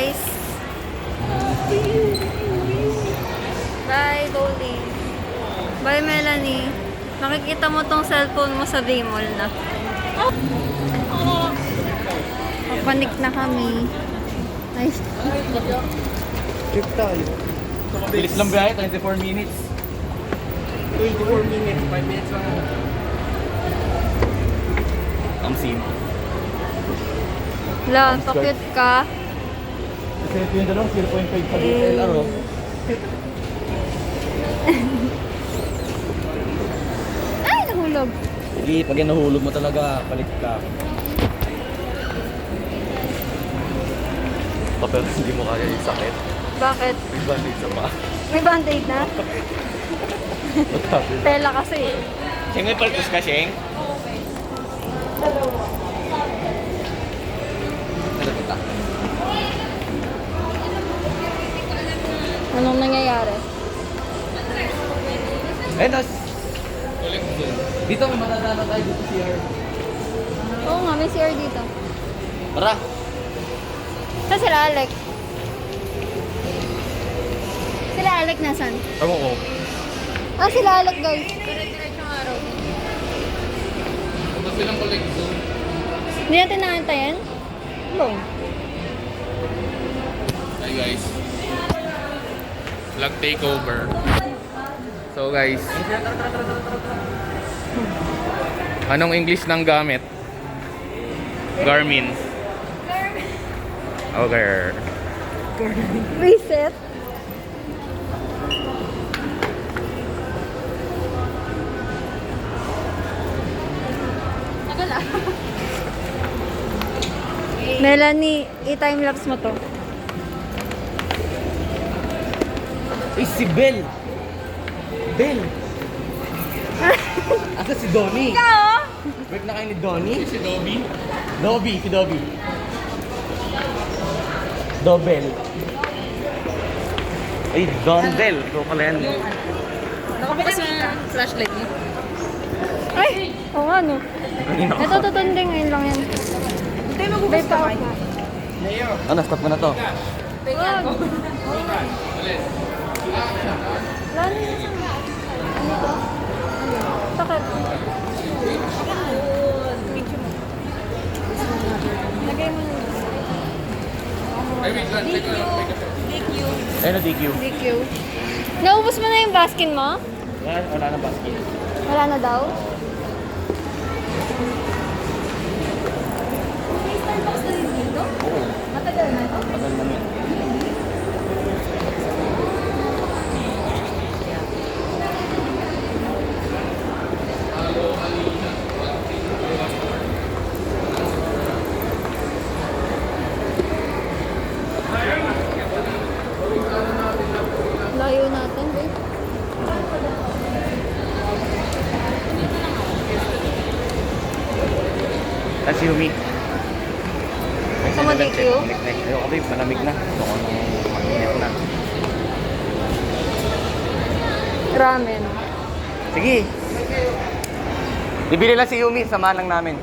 guys. Bye, Dolly. Bye, Melanie. Makikita mo tong cellphone mo sa Bmall na. Papanik na kami. Nice. Trip tayo. Bilis lang biyahe, 24 minutes. 24 minutes, 5 minutes lang. Ang sim. La, pakit ka. Kasi ito yung dalawang 0.5 sa DSLR, oh. Ay, nahulog. Sige, pag yan nahulog mo talaga, palit ka. Pero hindi mo kaya yung sakit. Bakit? May bandage sa paa. May band-aid na? Tela kasi. Siyeng, may paltos ka, Siyeng? Anong nangyayari? Eh, dito may matadala tayo dito CR. Oo nga, may CR dito. Tara! Saan sila Alec? Sila Alec nasan? Ewan ko. Ah, sila Alec guys. Dire-diretsong araw. Tapos silang collect zone. Hindi natin naantayin? No. Hi guys. Vlog takeover. So guys. Anong English ng gamit? Garmin. Okay. Reset. Nagala. Melanie, i-timelapse mo to. Eh, si Bel! Bel! Asa si Donnie? Ikaw? Break na kayo ni Donnie? Si Dobby. Dobby, si Dobby. Dobel. Ay, Dondel. Ito pala yan. Nakabukas yung flashlight mo. Ay! Oo nga no. Kanina ko. Ito tutundi ngayon lang yan. Hindi magugas ka ba? Ano, stop ko na to. Wag. Lalo yun sa ano to? Takot. Lagay mo na. Ay, wait lang. Take lang. Ayun na, DQ. DQ. Naubos mo na yung baskin mo? Wala na basket. Wala na daw? May Starbucks na rin dito? Oo. Matagal na to? Tagal namin. Layo natin, babe. That's Yumi. Gusto mo DQ? Ayoko babe, malamig na. Gusto ko nang mainit na. Ramen. Sige. Bibili lang si Yumi, samahan lang namin.